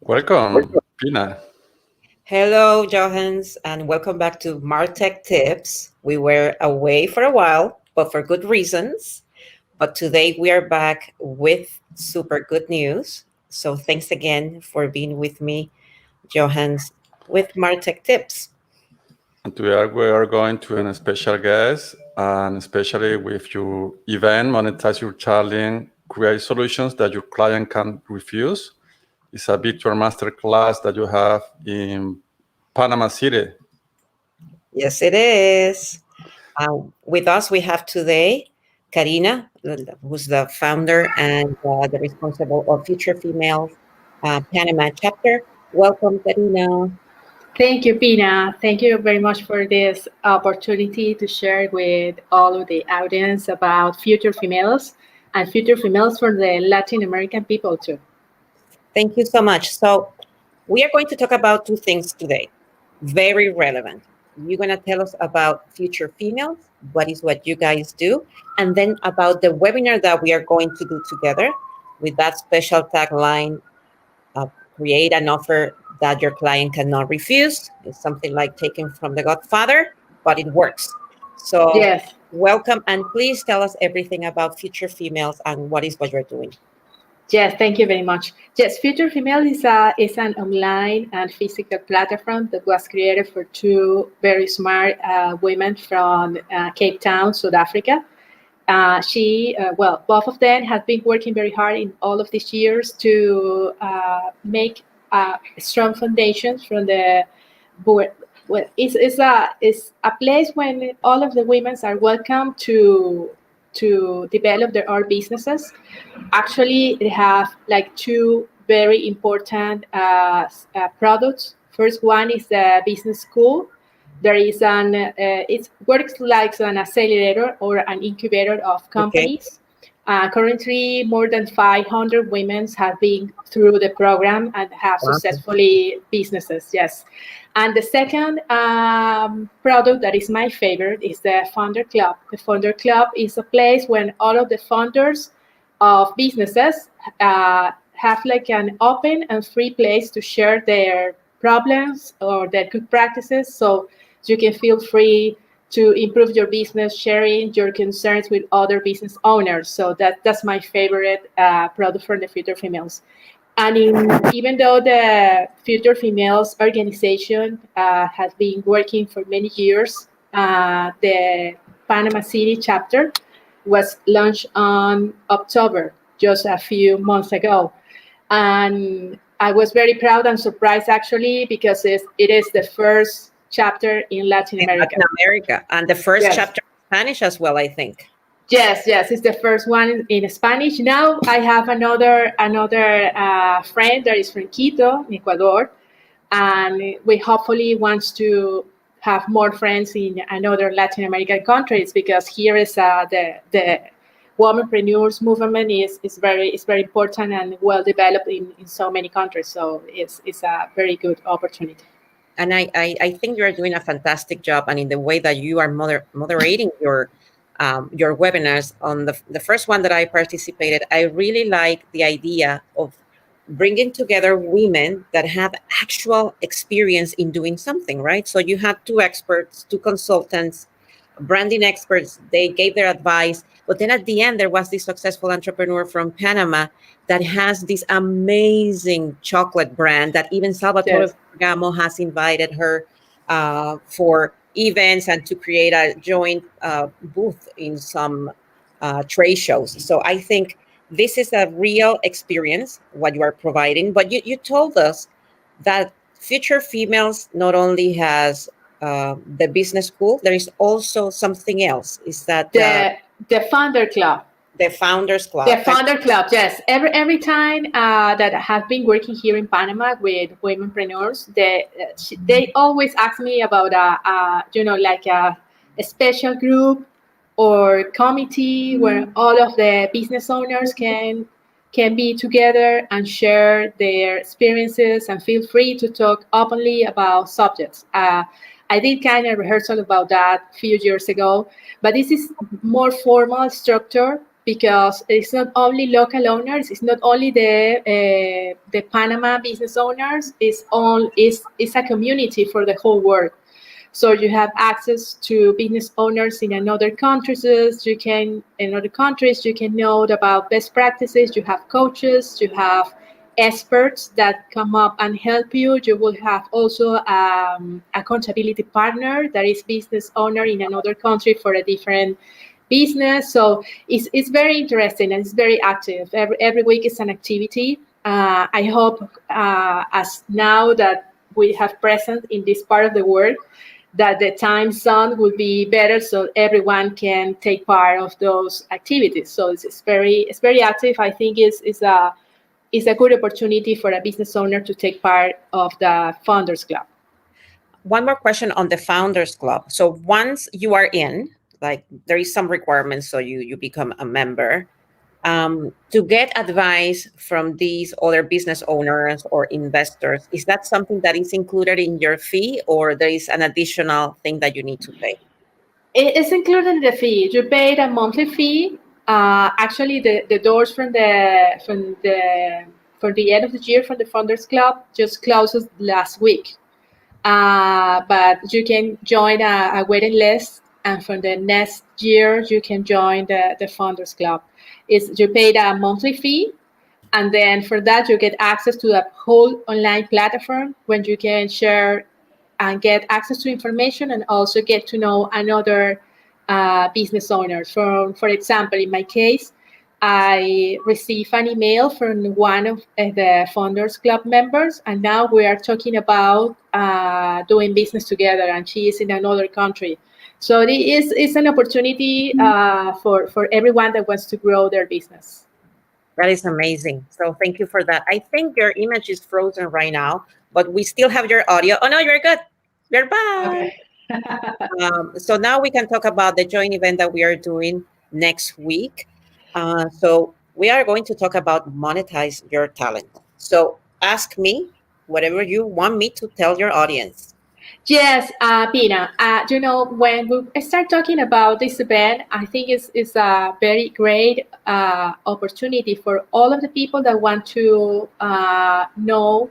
Welcome, Pina. Hello, Johans, and welcome back to Martech Tips. We were away for a while, but for good reasons. But today we are back with super good news. So thanks again for being with me, Johans, with Martech Tips. And today we are going to a special guest, and especially with your event, Monetize Your Challenge, create solutions that your client can refuse. It's a virtual masterclass that you have in Panama City. Yes, it is. With us, we have today Karina, who's the founder and the responsible of Future Females Panama chapter. Welcome, Karina. Thank you, Pina. Thank you very much for this opportunity to share with all of the audience about future females and future females for the Latin American people too. Thank you so much. So we are going to talk about two things today, very relevant. You're going to tell us about Future Females, what is what you guys do, and then about the webinar that we are going to do together with that special tagline, create an offer that your client cannot refuse. It's something like taken from the Godfather, but it works. So Yes. welcome, and please tell us everything about Future Females and what is what you're doing. Yes, thank you very much. Yes, Future Female is an online and physical platform that was created for two very smart women from Cape Town, South Africa. Both of them have been working very hard in all of these years to make strong foundations from the board. Well, it's a place when all of the women are welcome to develop their own businesses. Actually, they have like two very important products. First one is the business school. There is it works like an accelerator or an incubator of companies. Okay. Currently, more than 500 women have been through the program and have successfully businesses. Yes. And the second product that is my favorite is the Founder Club. The Founder Club is a place when all of the founders of businesses have like an open and free place to share their problems or their good practices. So you can feel free to improve your business, sharing your concerns with other business owners. So that's my favorite product for the Future Females. And even though the Future Females organization has been working for many years, the Panama City chapter was launched on October, just a few months ago. And I was very proud and surprised, actually, because it is the first chapter in Latin America. And the first chapter in Spanish as well, I think. Yes, it's the first one in Spanish. Now I have another friend that is from Quito, Ecuador, and we hopefully want to have more friends in another Latin American countries, because here is the womanpreneurs movement is very important and well developed in so many countries. So it's a very good opportunity. And I think you are doing a fantastic job, and in the way that you are moderating your webinars. On the first one that I participated, I really like the idea of bringing together women that have actual experience in doing something, right? So you had two experts, two consultants, branding experts. They gave their advice, but then at the end, there was this successful entrepreneur from Panama that has this amazing chocolate brand that even Salvatore Ferragamo has invited her for events and to create a joint booth in some trade shows. So I think this is a real experience, what you are providing. But you told us that Future Females not only has the business school, there is also something else. Is that the Founder Club? The Founders Club. The Founder Club, yes. Every time that I have been working here in Panama with womenpreneurs, they always ask me about a special group or committee where all of the business owners can be together and share their experiences and feel free to talk openly about subjects. I did kind of rehearsal about that a few years ago, but this is more formal structure because it's not only local owners, it's not only the Panama business owners, it's a community for the whole world. So you have access to business owners in other countries. In other countries, you can know about best practices. You have coaches. You have experts that come up and help you. You will have also accountability partner that is business owner in another country for a different business. So it's very interesting and it's very active. Every week is an activity. I hope as now that we have presence in this part of the world, that the time zone would be better so everyone can take part of those activities. So it's very active. I think it's a good opportunity for a business owner to take part of the Founders Club. One more question on the Founders Club. So once you are in, like there is some requirements, so you become a member. To get advice from these other business owners or investors, is that something that is included in your fee, or there is an additional thing that you need to pay? It's included in the fee. You paid a monthly fee. Actually, the doors for the end of the year from the Founders Club just closes last week. But you can join a waiting list, and for the next year you can join the Founders Club. You paid a monthly fee, and then for that you get access to a whole online platform when you can share and get access to information and also get to know another business owners. For example, in my case, I received an email from one of the Founders Club members, and now we are talking about doing business together, and she is in another country. So it's an opportunity for everyone that wants to grow their business. That is amazing. So thank you for that. I think your image is frozen right now, but we still have your audio. Oh, no, you're good. You're back. Okay. So now we can talk about the joint event that we are doing next week. So we are going to talk about monetize your talent. So ask me whatever you want me to tell your audience. Yes, Pina. When we start talking about this event, I think it's a very great opportunity for all of the people that want to know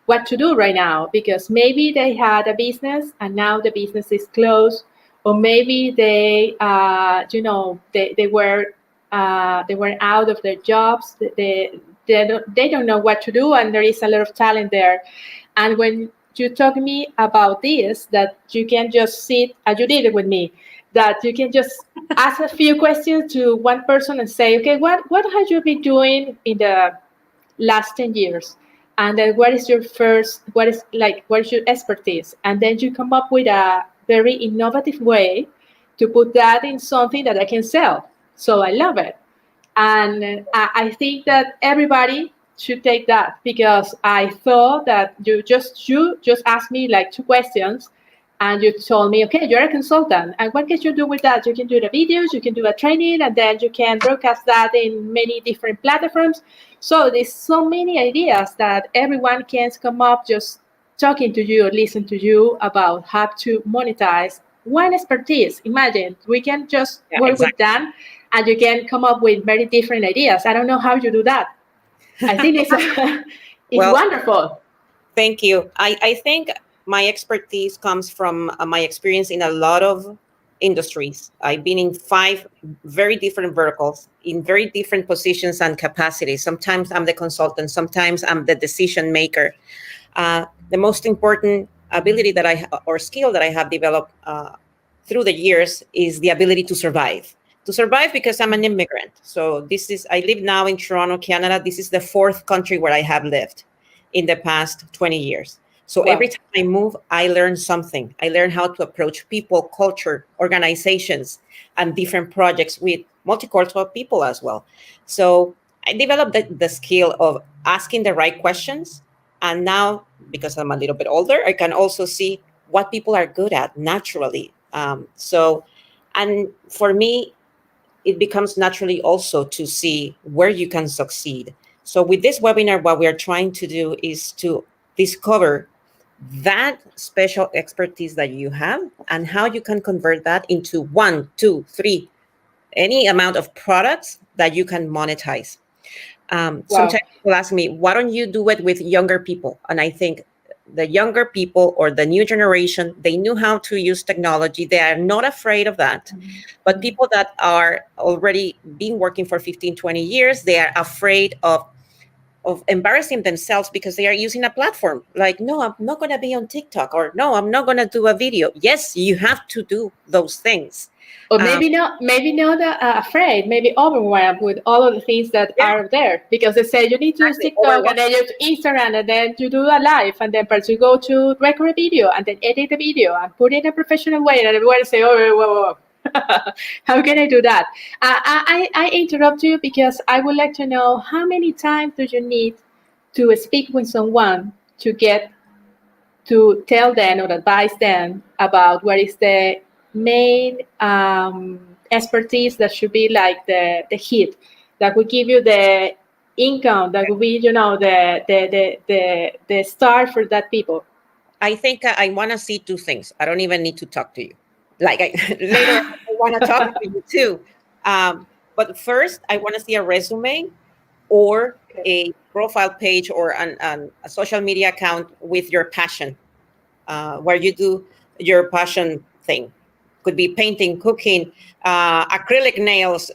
what to do right now, because maybe they had a business and now the business is closed, or maybe they were out of their jobs. They don't know what to do, and there is a lot of talent there. And when you talk to me about this, that you can just sit, as you did it with me, that you can just ask a few questions to one person and say, okay, what have you been doing in the last 10 years? And then what is your expertise? And then you come up with a very innovative way to put that in something that I can sell. So I love it. And I think that everybody should take that, because I thought that you just asked me like 2 questions, and you told me, okay, you're a consultant, and what can you do with that? You can do the videos, you can do a training, and then you can broadcast that in many different platforms. So there's so many ideas that everyone can come up just talking to you or listen to you about how to monetize one expertise. Imagine we can just work with that, and you can come up with very different ideas. I don't know how you do that. I think it's wonderful. Thank you. I think my expertise comes from my experience in a lot of industries. I've been in 5 very different verticals in very different positions and capacities. Sometimes I'm the consultant, sometimes I'm the decision maker. The most important ability that or skill that I have developed through the years is the ability to survive. To survive, because I'm an immigrant. So I live now in Toronto, Canada. This is the 4th country where I have lived in the past 20 years. So every time I move, I learn something. I learn how to approach people, culture, organizations, and different projects with multicultural people as well. So I developed the skill of asking the right questions. And now, because I'm a little bit older, I can also see what people are good at naturally. And for me, it becomes naturally also to see where you can succeed. So with this webinar, what we are trying to do is to discover that special expertise that you have and how you can convert that into 1, 2, 3, any amount of products that you can monetize. Wow. Sometimes people ask me, why don't you do it with younger people? And I think the younger people or the new generation, they knew how to use technology. They are not afraid of that. But people that are already been working for 15, 20 years, they are afraid of embarrassing themselves because they are using a platform. Like, no, I'm not going to be on TikTok, or no, I'm not going to do a video. Yes, you have to do those things. Or maybe not afraid, maybe overwhelmed with all of the things that Yeah. are there, because they say you need to use Exactly. TikTok and then you do Instagram and then you do a live and then perhaps you go to record a video and then edit the video and put it in a professional way and everyone say, oh, whoa. How can I do that? I interrupt you because I would like to know how many times do you need to speak with someone to get to tell them or advise them about what is the main expertise that should be like the hit that would give you the income that would be the start for that people. I think I want to see two things. I don't even need to talk to you. Like later, I want to talk to you too. But first, I want to see a resume or a profile page or a social media account with your passion, where you do your passion thing. Could be painting, cooking, acrylic nails,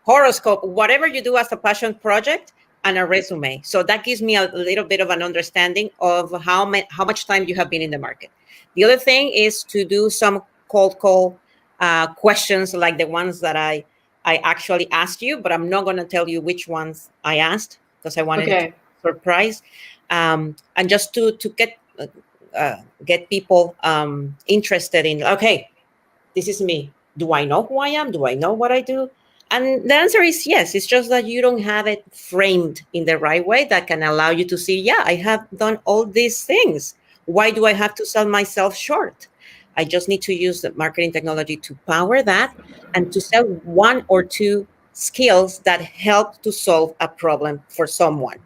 horoscope, whatever you do as a passion project, and a resume. So that gives me a little bit of an understanding of how much time you have been in the market. The other thing is to do some cold call questions like the ones that I actually asked you, but I'm not going to tell you which ones I asked because I wanted to surprise, and just to get people interested in, okay, this is me. Do I know who I am? Do I know what I do? And the answer is yes. It's just that you don't have it framed in the right way that can allow you to see, yeah, I have done all these things. Why do I have to sell myself short? I just need to use the marketing technology to power that and to sell one or two skills that help to solve a problem for someone.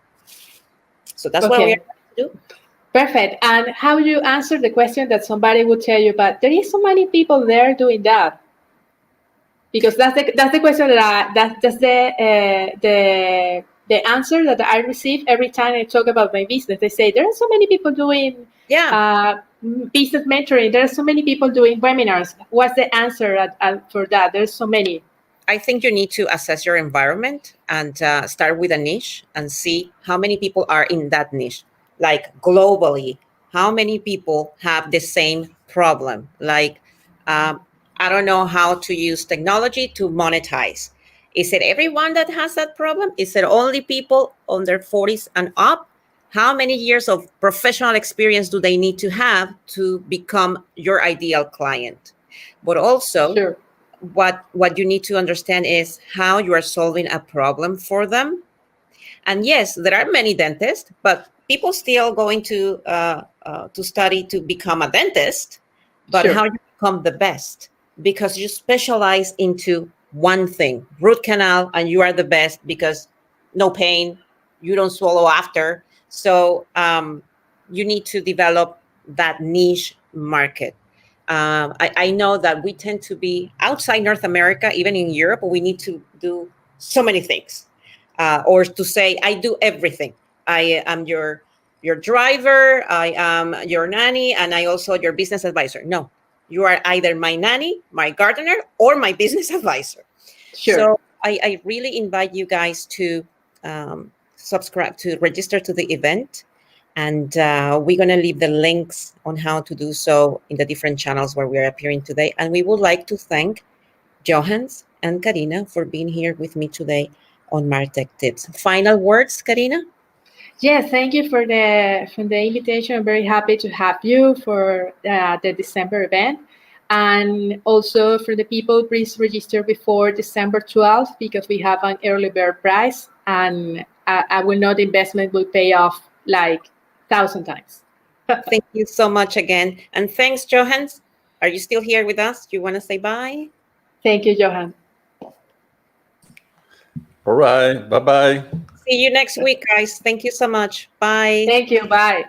So that's what we are going to do. Perfect. And how you answer the question that somebody would tell you, but there is so many people there doing that? Because that's the question that's the answer that I receive every time I talk about my business. They say there are so many people doing business mentoring. There are so many people doing webinars. What's the answer for that? There's so many. I think you need to assess your environment and start with a niche and see how many people are in that niche. Like globally, how many people have the same problem? Like, I don't know how to use technology to monetize. Is it everyone that has that problem? Is it only people on their 40s and up? How many years of professional experience do they need to have to become your ideal client? But also, what you need to understand is how you are solving a problem for them. And yes, there are many dentists, but people still going to study to become a dentist. But how you become the best, because you specialize into one thing, root canal, and you are the best because no pain, you don't swallow after. So you need to develop that niche market. I know that we tend to be outside North America, even in Europe, we need to do so many things. Or to say, I do everything. I am your driver, I am your nanny, and I also your business advisor. No, you are either my nanny, my gardener, or my business advisor. So I really invite you guys to subscribe, to register to the event. And we're going to leave the links on how to do so in the different channels where we are appearing today. And we would like to thank Johans and Karina for being here with me today on Martech Tips. Final words, Karina? Yes, thank you for the invitation. I'm very happy to have you for the December event. And also for the people, please register before December 12th because we have an early bird price, and I will know the investment will pay off like 1,000 times. Thank you so much again. And thanks, Johans. Are you still here with us? Do you want to say bye? Thank you, Johan. All right. Bye-bye. See you next week, guys. Thank you so much. Bye. Thank you. Bye.